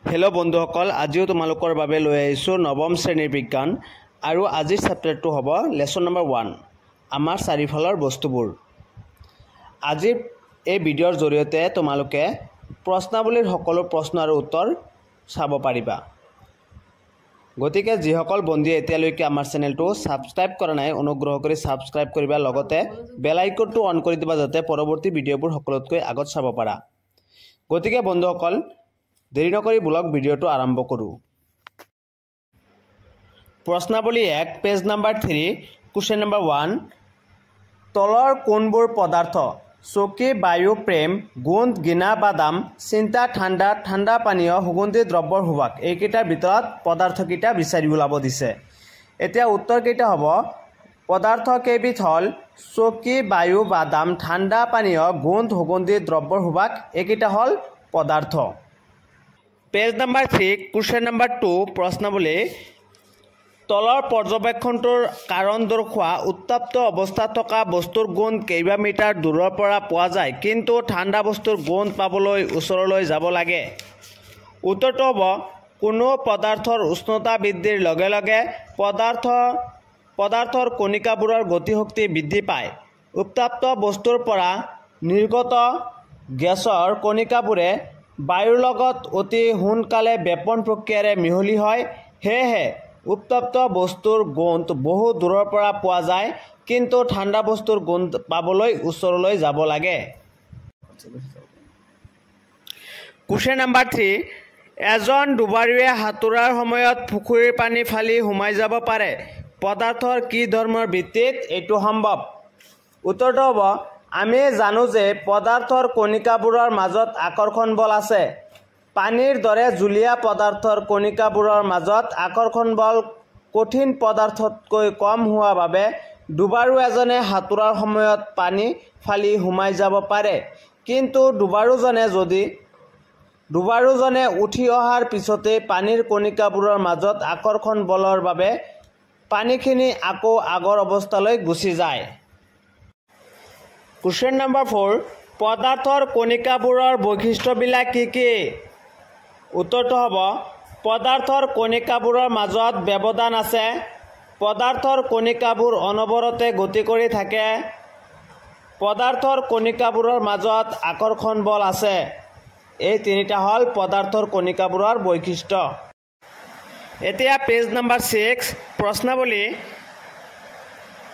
Hello बंधुসকল আজিও তোমালোকৰ বাবে লৈ আহিছো নৱম শ্ৰেণীৰ বিজ্ঞান আৰু আজিৰ চেপ্টাৰটো হ'ব লেসন নম্বৰ 1 আমাৰ চাৰিফালৰ বস্তুবোৰ। আজিৰ এই ভিডিঅ'ৰ জৰিয়তে তোমালোকে প্ৰশ্নাৱলীৰ সকলো প্ৰশ্ন আৰু উত্তৰ চাব পাৰিবা। গতিকে যিসকল বন্ধুৱে এতিয়ালৈকে আমাৰ চেনেলটো সাবস্ক্ৰাইব কৰা নাই অনুগ্ৰহ কৰি সাবস্ক্ৰাইব কৰিবা, লগতে বেল আইকনটো অন কৰি দিবা যাতে পৰৱৰ্তী ভিডিঅ'বোৰ সকলোতকৈ আগত চাব পাৰা। গতিকে বন্ধুসকল দেৰি নকৰি ব্লগ ভিডিঅ'টো আৰম্ভ কৰো। প্ৰশ্নাৱলী 1 পেজ নম্বৰ 3 কোৱেশ্চন নম্বৰ 1 তলৰ কোনবোৰ পদাৰ্থ চকী বায়ু প্ৰেম গোন্ধ গিনা বাদাম চিন্তা ঠাণ্ডা ঠাণ্ডা পানীয় সুগন্ধি দ্ৰব্যৰ সুবাস এইকেইটাৰ ভিতৰত পদাৰ্থকেইটা বিচাৰি উলাব দিছে। এতিয়া উত্তৰকেইটা হ'ব পদাৰ্থ কেইবিধ হ'ল চকী বায়ু বাদাম ঠাণ্ডা পানীয় গোন্ধ সুগন্ধি দ্ৰব্যৰ সুবাস এইকেইটা হ'ল পদাৰ্থ। পেজ নম্বৰ 3 কোৱেশ্চন নম্বৰ 2 প্ৰশ্নাৱলী তলৰ পৰ্যবেক্ষণটোৰ কাৰণ দৰ্শোৱা উত্তপ্ত অৱস্থাত থকা বস্তুৰ গোন্ধ কেইবা মিটাৰ দূৰৰ পৰা পোৱা যায় কিন্তু ঠাণ্ডা বস্তুৰ গোন্ধ পাবলৈ ওচৰলৈ যাব লাগে। উত্তৰটো হ'ব কোনো পদাৰ্থৰ উষ্ণতা বৃদ্ধিৰ লগে লগে পদাৰ্থৰ কণিকাবোৰৰ গতিশক্তি বৃদ্ধি পায়। উত্তপ্ত বস্তুৰ পৰা নিৰ্গত গেছৰ কণিকাবোৰে বায়ুৰ লগত অতি সোনকালে বেপন প্ৰক্ৰিয়াৰে মিহলি হয়, সেয়েহে উত্তপ্ত বস্তুৰ গোন্ধ বহু দূৰৰ পৰা পোৱা যায় কিন্তু ঠাণ্ডা বস্তুৰ গোন্ধ পাবলৈ ওচৰলৈ যাব লাগে। কোৱেশ্চন নম্বৰ 3 এজন ডুবাৰুৱে সাঁতোৰাৰ সময়ত পুখুৰীৰ পানী ফালি সোমাই যাব পাৰে পদাৰ্থৰ কি ধৰ্মৰ ভিত্তিত এইটো সম্ভৱ। উত্তৰটো হ'ব আমি জানো যে পদাৰ্থৰ কণিকাবোৰৰ মাজত আকৰ্ষণ বল আছে। পানীৰ দৰে জুলীয়া পদাৰ্থৰ কণিকাবোৰৰ মাজত আকৰ্ষণ বল কঠিন পদাৰ্থতকৈ কম হোৱা বাবে ডুবাৰু এজনে সাঁতোৰাৰ সময়ত পানী ফালি সোমাই যাব পাৰে, কিন্তু ডুবাৰুজনে উঠি অহাৰ পিছতে পানীৰ কণিকাবোৰৰ মাজত আকৰ্ষণ বলৰ বাবে পানীখিনি আকৌ আগৰ অৱস্থালৈ গুচি যায়। কোৱেশ্চন নম্বৰ 4 পদাৰ্থৰ কণিকাবোৰৰ বৈশিষ্ট্যবিলাক কি কি? উত্তৰটো হ'ব পদাৰ্থৰ কণিকাবোৰৰ মাজত ব্যৱধান আছে, পদাৰ্থৰ কণিকাবোৰ অনবৰতে গতি কৰি থাকে, পদাৰ্থৰ কণিকাবোৰৰ মাজত আকৰ্ষণ বল আছে। এই তিনিটা হ'ল পদাৰ্থৰ কণিকাবোৰৰ বৈশিষ্ট্য। এতিয়া পেজ নম্বৰ 6 প্ৰশ্নাৱলী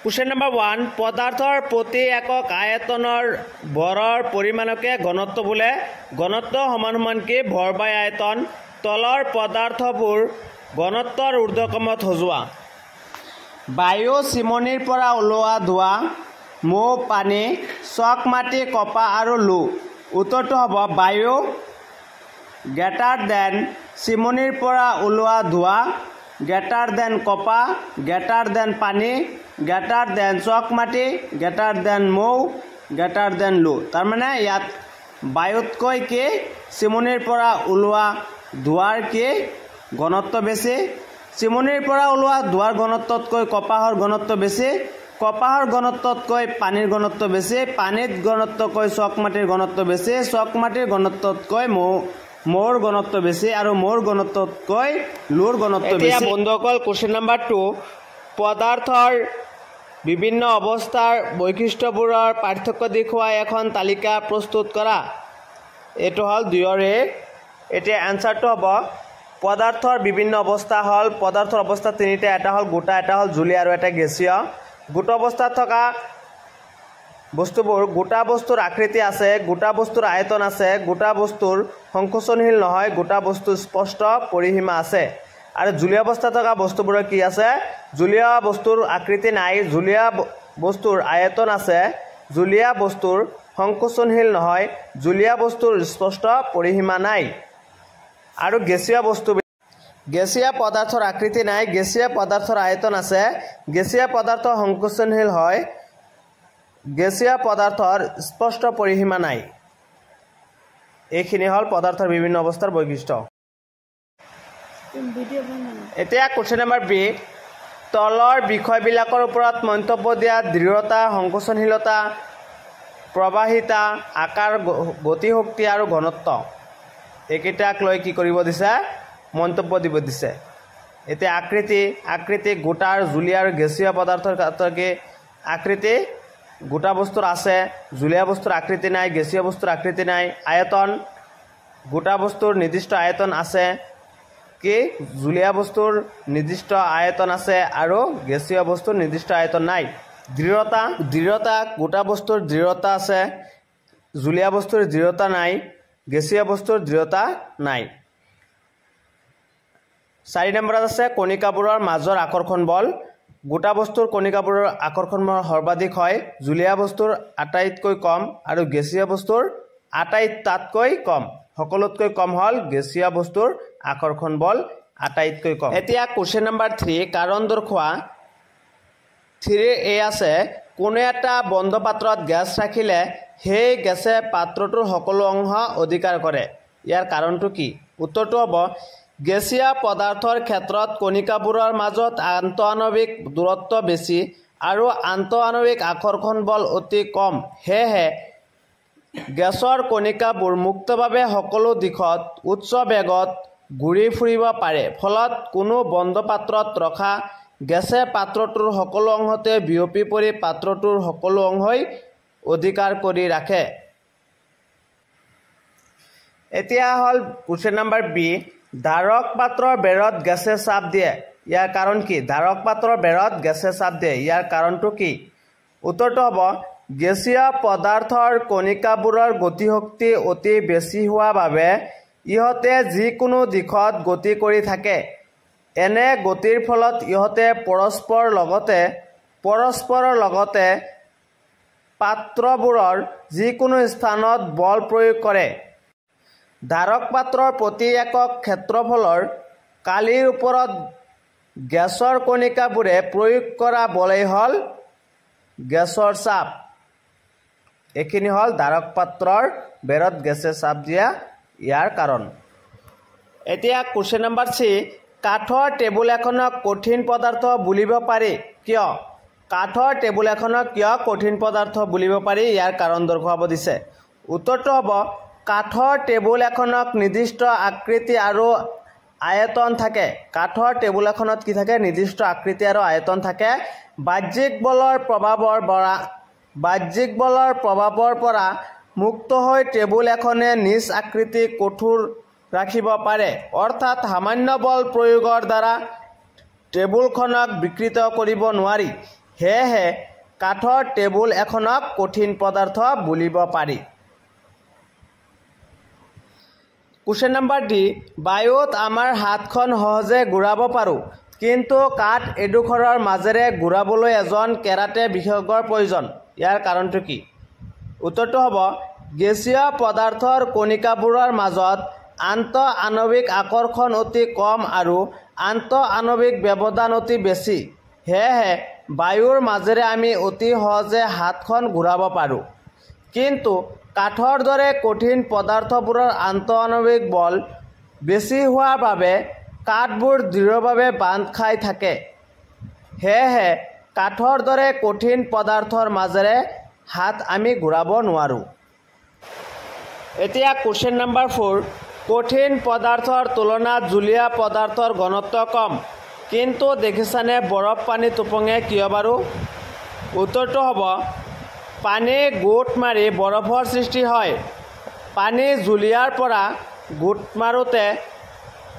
কোৱেশ্চন নম্বৰ 1 পদাৰ্থৰ প্ৰতি একক আয়তনৰ ভৰৰ পৰিমাণকে ঘনত্ব বোলে। ঘনত্ব সমান সমান কি ভৰ বাই আয়তন। তলৰ পদাৰ্থবোৰ ঘনত্বৰ ঊৰ্ধ্বক্ৰমত সজোৱা। বায়ু চিমনিৰ পৰা ওলোৱা ধোঁৱা মৌ পানী চক মাটি কপাহ আৰু লো। উত্তৰটো হ'ব বায়ু গ্ৰেটাৰ দেন চিমনিৰ পৰা ওলোৱা ধোঁৱা গ্ৰেটাৰ দেন কপাহ গ্ৰেটাৰ দেন পানী গ্ৰেটাৰ দেন চক মাটি গ্ৰেটাৰ দেন মৌ গ্ৰেটাৰ দেন লো। তাৰমানে ইয়াত বায়ুতকৈ কি চিমনিৰ পৰা ওলোৱা ধোঁৱাৰ কি ঘনত্ব বেছি। চিমনিৰ পৰা ওলোৱা ধোঁৱাৰ ঘনত্বতকৈ কপাহৰ ঘনত্ব বেছি, কপাহৰ ঘনত্বতকৈ পানীৰ ঘনত্ব বেছি, পানীৰ ঘনত্বতকৈ চক মাটিৰ ঘনত্ব বেছি, চক মাটিৰ ঘনত্বতকৈ মৌৰ ঘনত্ব বেছি আৰু মৌৰ ঘনত্বতকৈ লোৰ ঘনত্ব বেছি। এতিয়া বন্ধুসকল কোৱেশ্চন নম্বৰ 2 পদাৰ্থৰ বিভিন্ন অৱস্থাৰ বৈশিষ্ট্যবোৰৰ পাৰ্থক্য দেখুৱাই এখন তালিকা প্ৰস্তুত কৰা। এইটো হ'ল 2 এতিয়া এনসাৰটো হ'ব পদাৰ্থৰ বিভিন্ন অৱস্থা হ'ল পদাৰ্থৰ অৱস্থা তিনিটা, এটা হ'ল গোটা, এটা হ'ল জুলীয়া আৰু এটা গেছীয়। গোটা অৱস্থাত থকা বস্তুবোৰ গোটা বস্তুৰ আকৃতি আছে, গোটা বস্তুৰ আয়তন আছে, গোটা বস্তুৰ সংকোচনশীল নহয়, গোটা বস্তুৰ স্পষ্ট পৰিসীমা আছে। আৰু জুলীয়া অৱস্থাত থকা বস্তুবোৰৰ কি আছে জুলীয়া বস্তুৰ আকৃতি নাই, জুলীয়া বস্তুৰ আয়তন আছে, জুলীয়া বস্তুৰ সংকোচনশীল নহয়, জুলীয়া বস্তুৰ স্পষ্ট পৰিসীমা নাই। আৰু গেছীয় পদাৰ্থৰ আকৃতি নাই, গেছীয় পদাৰ্থৰ আয়তন আছে, গেছীয় পদাৰ্থ সংকোচনশীল হয়, গেছীয় পদাৰ্থৰ স্পষ্ট পৰিসীমা নাই। এইখিনি হ'ল পদাৰ্থৰ বিভিন্ন অৱস্থাৰ বৈশিষ্ট্য। এতিয়া কোৱেশ্চন নম্বৰ বি তলৰ বিষয়বিলাকৰ ওপৰত মন্তব্য দিয়া। দৃঢ়তা সংকোচনশীলতা প্ৰবাহিতা আকাৰ গতিশক্তি আৰু ঘনত্ব। এইকেইটাক লৈ কি কৰিব দিছে মন্তব্য দিব দিছে এতিয়া আকৃতি গোটা আৰু জুলীয়া আৰু গেছীয় পদাৰ্থৰ ক্ষেত্ৰত আকৃতি গোটা বস্তুৰ আছে জুলীয়া বস্তুৰ আকৃতি নাই গেছীয় বস্তুৰ আকৃতি নাই আয়তন গোটা বস্তুৰ নিৰ্দিষ্ট আয়তন আছে কি জুলীয়া বস্তুৰ নিৰ্দিষ্ট আয়তন আছে আৰু গেছীয় বস্তুৰ নিৰ্দিষ্ট আয়তন নাই দৃঢ়তা গোটা বস্তুৰ দৃঢ়তা আছে জুলীয়া বস্তুৰ দৃঢ়তা নাই গেছীয় বস্তুৰ দৃঢ়তা নাই 4 নম্বৰত আছে কণিকাবোৰৰ মাজৰ আকৰ্ষণ বল গোটা বস্তুৰ কণিকাবোৰৰ আকৰ্ষণ বল সৰ্বাধিক হয় জুলীয়া বস্তুৰ আটাইতকৈ কম আৰু গেছীয় বস্তুৰ আটাইতকৈ কম সকলোতকৈ কম হল গেছীয় বস্তুৰ আকৰ্ষণ বল আটাইতকৈ কম এতিয়া কোৱেশ্চন নম্বৰ 3 কাৰণ দৰ্শোৱা 3 এ আছে কোনো এটা বন্ধ পাত্ৰত গেছ ৰাখিলে সেই গেছে পাত্ৰটোৰ সকলো অংশ অধিকাৰ কৰে ইয়াৰ কাৰণটো কি উত্তৰটো হ'ব গেছীয় পদাৰ্থৰ ক্ষেত্ৰত কণিকাবোৰৰ মাজত আন্তঃআণৱিক দূৰত্ব বেছি আৰু আন্তঃআণৱিক আকৰ্ষণ বল অতি কম হেহে গেছৰ কণিকাবোৰ মুক্তভাৱে সকলো দিশত উচ্চ বেগত ঘূৰি ফুৰিব পাৰে ফলত কোনো বন্ধ পাত্ৰত ৰখা গেছে পাত্ৰটোৰ সকলো অংশতে বিয়পি পৰি পাত্ৰটোৰ সকলো অংশই অধিকাৰ কৰি ৰাখে এতিয়া হল কোৱেশ্চন নম্বৰ বি ধাৰক পাত্ৰৰ বেৰত গেছে চাপ দিয়ে ইয়াৰ কাৰণ কি ধাৰক পাত্ৰৰ বেৰত গেছে চাপ দিয়ে ইয়াৰ কাৰণটো কি উত্তৰটো হ'ব গেছীয় পদাৰ্থৰ কণিকাবোৰৰ গতিশক্তি অতি বেছি হোৱা বাবে ইহতে যিকোনো দিশত গতি কৰি থাকে এনে গতিৰ ফলত ইহতে পৰস্পৰৰ লগতে পাত্ৰবোৰৰ যিকোনো স্থানত বল প্ৰয়োগ কৰে ধাৰক পাত্ৰৰ প্ৰতি একক ক্ষেত্ৰফলৰ কালিৰ ওপৰত গেছৰ কণিকাবোৰে প্ৰয়োগ কৰা বলেই হল গেছৰ চাপ এখিনি হল ধাৰক পাত্ৰৰ বেৰত গেছে চাপ দিয়া ইয়াৰ কাৰণ এতিয়া কোৱেশ্চন নম্বৰ 3 কাঠৰ টেবুল এখনক কঠিন পদাৰ্থ বুলিব পাৰি কিয় কাঠৰ টেবুল এখনক কিয় কঠিন পদাৰ্থ বুলিব পাৰি ইয়াৰ কাৰণ দৰ্শাব দিছে উত্তৰটো হ'ব কাঠৰ টেবুল এখনক নিৰ্দিষ্ট আকৃতি আৰু আয়তন থাকে কাঠৰ টেবুল এখনত কি থাকে নিৰ্দিষ্ট আকৃতি আৰু আয়তন থাকে বাহ্যিক বলৰ প্ৰভাৱৰ পৰা মুক্ত হৈ টেবুল এখনে নিজ আকৃতি কঠোৰ ৰাখিব পাৰে অৰ্থাৎ সামান্য বল প্ৰয়োগৰ দ্বাৰা টেবুলখনক বিকৃত কৰিব নোৱাৰি হেহে কাঠৰ টেবুল এখনক কঠিন পদাৰ্থ বুলিব পাৰি কোৱেশ্চন নম্বৰ ডি বায়ুত আমাৰ হাতখন সহজে ঘূৰাব পাৰো কিন্তু কাঠ এডোখৰৰ মাজেৰে ঘূৰাবলৈ এজন কেৰাটে বিশেষজ্ঞৰ প্ৰয়োজন ইয়াৰ কাৰণটো কি উত্তৰটো হ'ব গেছীয় পদাৰ্থৰ কণিকাবোৰৰ মাজত আন্তঃআণৱিক আকৰ্ষণ অতি কম আৰু আন্তঃআণৱিক ব্যৱধান অতি বেছি হেহে বায়ুৰ মাজেৰে আমি অতি সহজে হাতখন ঘূৰাব পাৰো কিন্তু কাঠৰ দৰে কঠিন পদাৰ্থবোৰৰ আন্তঃআণৱিক বল বেছি হোৱাৰ বাবে কাঠবোৰ দৃঢ়ভাৱে বান্ধ খাই থাকে হেহে কাঠৰ দৰে কঠিন পদাৰ্থৰ মাজেৰে হাত আমি ঘূৰাব নোৱাৰো এতিয়া কোৱেশ্চন নম্বৰ 4 কঠিন পদাৰ্থৰ তুলনাত জুলীয়া পদাৰ্থৰ ঘনত্ব কম কিন্তু দেখিছানে বৰফ পানীত উপঙে কিয় বাৰু উত্তৰটো হ'ব পানী গোট মাৰি বৰফৰ সৃষ্টি হয় পানী জুলীয়াৰ পৰা গোট মাৰোতে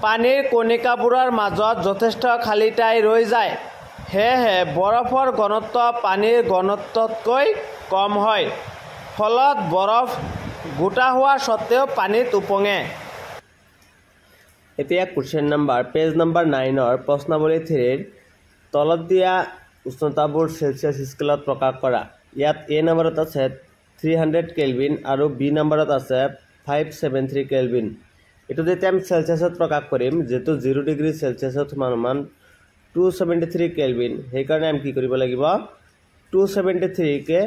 পানীৰ কণিকাবোৰৰ মাজত যথেষ্ট খালী ঠাই ৰৈ যায় হেহে বৰফৰ ঘনত্ব পানীৰ ঘনত্বতকৈ কম হয় ফলত বৰফ গোটা হোৱা সত্ত্বেও পানীত উপঙে এতিয়া কোৱেশ্চন নম্বৰ পেজ নম্বৰ 9 প্ৰশ্নাৱলী 3 তলত দিয়া উষ্ণতাবোৰ সেলসিয়াছ স্কেলত প্ৰকাশ কৰা ইয়াত এ নম্বৰত আছে 300 কেলভিন আৰু বি নম্বৰত আছে 573 কেলভিন এটো যেতিয়া আমি সেলসিয়াছত প্ৰকাশ কৰিম যেটো 0 ডিগ্ৰী সেলসিয়াছত সমান 273 কেলভিন সেই কাৰণে আমি কি কৰিব লাগিব 273 কে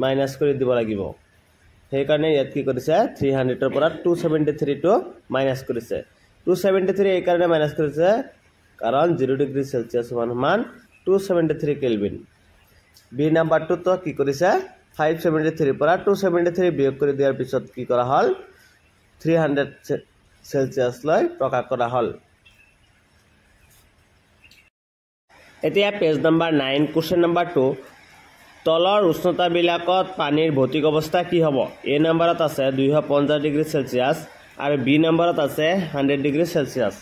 মাইনাস কৰি দিব লাগিব সেই কাৰণে ইয়াত কি কৰিছে 300 ৰ পৰা 273 টো মাইনাস কৰিছে 273 এই কাৰণে মাইনাস কৰিছে কাৰণ 0 ডিগ্ৰী সেলসিয়াছ সমান 273 কেলভিন বি নাম্বাৰটো তো কি কৰিছে 573 পৰা 273 বিয়োগ কৰি দিয়াৰ পিছত কি কৰা হল 300 সেলসিয়াছলৈ প্ৰকাশ কৰা হ'ল। এতিয়া পেজ নম্বৰ 9 কুৱেশ্যন নম্বৰ 2 তলৰ উষ্ণতাবিলাকত পানীৰ ভৌতিক অৱস্থা কি হ'ব? এ নম্বৰত আছে 250 ডিগ্ৰী সেলসিয়াছ আৰু বি নম্বৰত আছে 100 ডিগ্ৰী সেলসিয়াছ।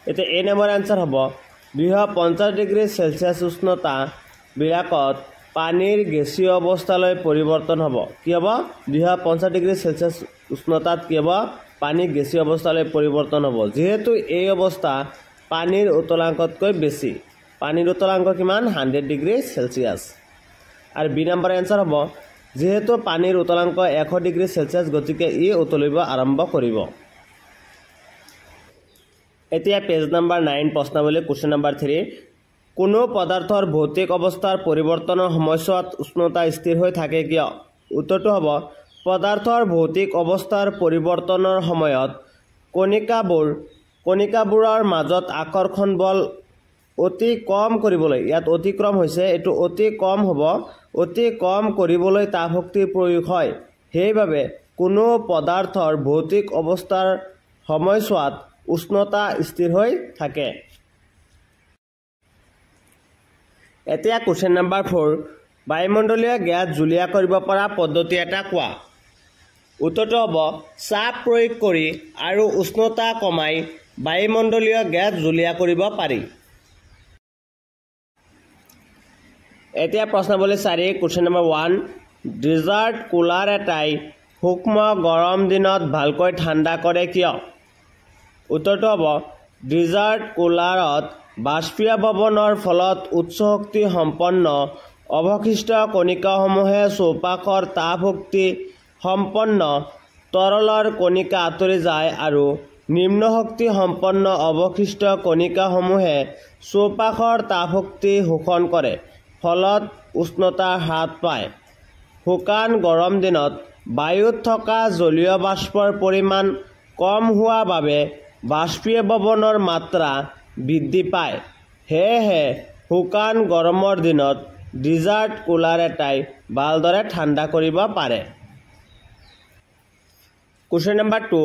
এতিয়া এ নম্বৰ আনসাৰ হ'ব 250 ডিগ্ৰী সেলসিয়াছ উষ্ণতা বিলাকত পানীৰ গেছীয় অৱস্থালৈ পৰিৱৰ্তন হ'ব। কি হ'ব? 250 ডিগ্ৰী সেলসিয়াছ উষ্ণতাত কি হ'ব? পানী গেছীয় অৱস্থালৈ পৰিৱৰ্তন হ'ব, যিহেতু এই অৱস্থা পানীৰ উতলাংকতকৈ বেছি। পানীৰ উতলাংক কিমান? 100 ডিগ্ৰী সেলসিয়াছ। আৰু বি নম্বৰ এনসাৰ হ'ব যেহেতু পানীৰ উতলাংক 100 ডিগ্ৰী সেলসিয়াছ, গতিকে ই উতলিব আৰম্ভ কৰিব। এতিয়া পেজ নম্বৰ 9 প্ৰশ্নাৱলী কুৱেশ্যন নম্বৰ 3 কোনো পদাৰ্থৰ ভৌতিক অৱস্থাৰ পৰিৱৰ্তনৰ সময়ছোৱাত উষ্ণতা স্থিৰ হৈ থাকে কিয়? উত্তৰটো হ'ব পদাৰ্থৰ ভৌতিক অৱস্থাৰ পৰিৱৰ্তনৰ সময়ত কণিকাবোৰৰ মাজত আকৰ্ষণ বল অতি কম কৰিবলৈ, ইয়াত অতিক্ৰম হৈছে, এইটো অতি কম হ'ব, অতি কম কৰিবলৈ তাপ শক্তিৰ প্ৰয়োগ হয়। সেইবাবে কোনো পদাৰ্থৰ ভৌতিক অৱস্থাৰ সময়ছোৱাত উষ্ণতা স্থিৰ হৈ থাকে। এতিয়া কুৱেশ্যন নম্বৰ 4 বায়ুমণ্ডলীয় গেছ জুলীয়া কৰিব পৰা পদ্ধতি এটা কোৱা। উত্তৰটো হ'ব চাপ প্ৰয়োগ কৰি আৰু উষ্ণতা কমাই বায়ুমণ্ডলীয় গেছ জুলীয়া কৰিব পাৰি। এতিয়া প্ৰশ্নাৱলী 4 কুৱেশ্যন নম্বৰ 1 ডেজাৰ্ট কুলাৰ এটাই সূক্ষ্ম গৰম দিনত ভালকৈ ঠাণ্ডা কৰে কিয়? উত্তৰটো হ'ব ডেজাৰ্ট কুলাৰত বাষ্পীভৱনৰ ফলত উচ্চ শক্তি সম্পন্ন অৱশিষ্ট কণিকাসমূহে চৌপাশৰ তাপ শক্তি সম্পন্ন তৰলৰ কণিকা আঁতৰি যায় আৰু নিম্ন শক্তি সম্পন্ন অৱশিষ্ট কণিকাসমূহে চৌপাশৰ তাপ শক্তি শোষণ কৰে, ফলত উষ্ণতা হ্ৰাস পায়। শুকান গৰম দিনত বায়ুত থকা জলীয় বাষ্পৰ পৰিমাণ কম হোৱা বাবে বাষ্পীভৱনৰ মাত্ৰা বৃদ্ধি পায়। সেয়েহে শুকান গৰমৰ দিনত ডেজাৰ্ট কুলাৰ এটাই ভালদৰে ঠাণ্ডা কৰিব পাৰে। কুৱেশ্যন নম্বৰ 2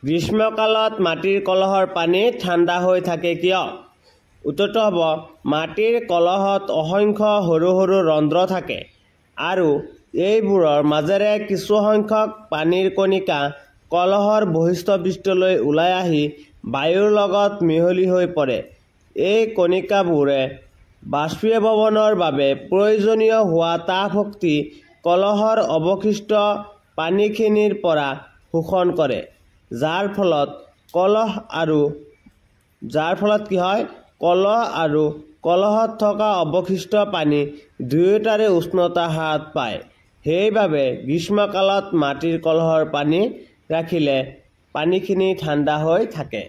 গ্ৰীষ্মকালত মাটিৰ কলহৰ পানী ঠাণ্ডা হৈ থাকে কিয়? উত্তৰটো হ'ব মাটিৰ কলহত অসংখ্য সৰু সৰু ৰন্ধ্ৰ থাকে আৰু এইবোৰৰ মাজেৰে কিছু সংখ্যক পানীৰ কণিকা কলহৰ বহিস্থ পৃষ্ঠলৈ ওলাই আহি বায়ুৰ লগত মিহলি হৈ পৰে। এই কণিকাবোৰে বাষ্পীভৱনৰ বাবে প্ৰয়োজনীয় হোৱা তাপ শক্তি কলহৰ অৱশিষ্ট পানীখিনিৰ পৰা শোষণ কৰে, যাৰ ফলত কি হয় কলহ আৰু কলহত থকা অৱশিষ্ট পানী দুয়োটাৰে উষ্ণতা হ্ৰাস পায়। সেইবাবে গ্ৰীষ্মকালত মাটিৰ কলহৰ পানী ৰাখিলে পানীখিনি ঠাণ্ডা হৈ থাকে।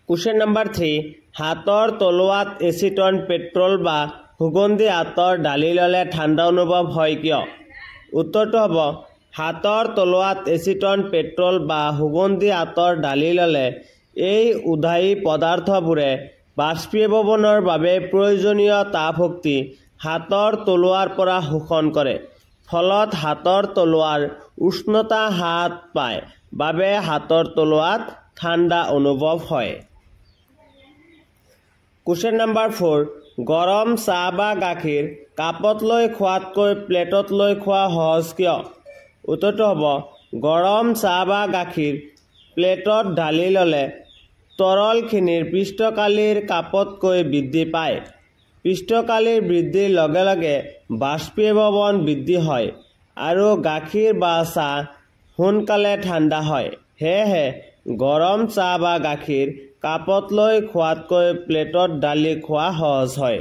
কুৱেশ্যন নম্বৰ 3 হাতৰ তলুৱাত এচিটন পেট্ৰল বা সুগন্ধি আঁতৰ ঢালি ল'লে ঠাণ্ডা অনুভৱ হয় কিয়? উত্তৰটো হ'ব হাতৰ তলুৱাত এচিটন পেট্ৰল বা সুগন্ধি আঁতৰ ঢালি ল'লে এই উদ্বায়ী পদাৰ্থবোৰে বাষ্পীভৱনৰ বাবে প্ৰয়োজনীয় তাপ শক্তি হাতৰ তলুৱাৰ পৰা শোষণ কৰে, ফলত হাতৰ তলুৱাৰ উষ্ণতা হ্ৰাস পায় বাবে হাতৰ তলুৱাত ঠাণ্ডা অনুভৱ হয়। কুৱেশ্যন নম্বৰ 4 গৰম চাহ বা গাখীৰ কাপত লৈ খোৱাতকৈ প্লেটত লৈ খোৱা সহজ কিয়? উত্তৰটো হ'ব গৰম চাহ বা গাখীৰ প্লেটত ঢালি ল'লে তৰলখিনিৰ পৃষ্ঠকালিৰ কাপতকৈ বৃদ্ধি পায়। পৃষ্ঠকালিৰ বৃদ্ধিৰ লগে লগে বাষ্পীভৱন বৃদ্ধি হয় আৰু গাখীৰ বা চাহ সোনকালে ঠাণ্ডা হয়। সেয়েহে গৰম চাহ বা গাখীৰ কাপত লৈ খোৱাতকৈ প্লেটত ঢালি খোৱা সহজ হয়।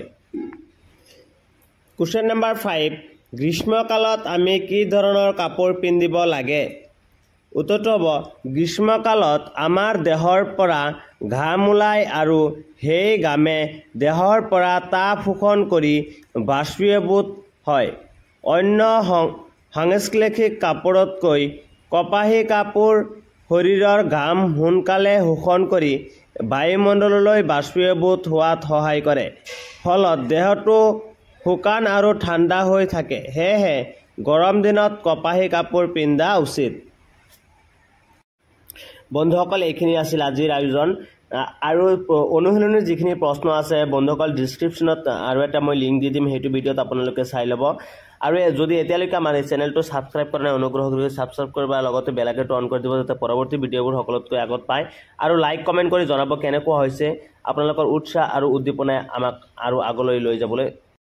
কুৱেশ্যন নম্বৰ 5 গ্ৰীষ্মকালত আমি কি ধৰণৰ কাপোৰ পিন্ধিব লাগে? উত্তৰটো হ'ব গ্ৰীষ্মকালত আমাৰ দেহৰ পৰা ঘাম ওলায় আৰু সেই ঘামে দেহৰ পৰা তাপ শোষণ কৰি বাষ্পীভূত হয়। অন্য সাংশ্লেষিক কাপোৰতকৈ কপাহী কাপোৰ শৰীৰৰ ঘাম সোনকালে শোষণ কৰি বায়ুমণ্ডললৈ বাষ্পীভূত হোৱাত সহায় কৰে, ফলত দেহটো শুকান আৰু ঠাণ্ডা হৈ থাকে। সেয়েহে গৰম দিনত কপাহী কাপোৰ পিন্ধা উচিত। বন্ধুসকল এইখিনি আছিল আজিৰ আয়োজন আৰু অনুশীলনীৰ যিখিনি প্ৰশ্ন আছে বন্ধুসকল ডেসক্ৰিপশনত আৰু এটা মই লিংক দি দিম সেইটো ভিডিঅ'ত আপোনালোকে চাই ল'ব আৰু যদি এতিয়ালৈকে আমাৰ এই চেনেলটো সাবস্ক্ৰাইব কৰা নাই অনুগ্ৰহ কৰি সাবস্ক্ৰাইব কৰিব আৰু লগতে বেল আইকনটো অন কৰি দিব যাতে পৰৱৰ্তী ভিডিঅ'বোৰ সকলোতকৈ আগত পায় আৰু লাইক কমেন্ট কৰি জনাব কেনেকুৱা হৈছে আপোনালোকৰ উৎসাহ আৰু উদ্দীপনাই আমাক আৰু আগলৈ লৈ যাবলৈ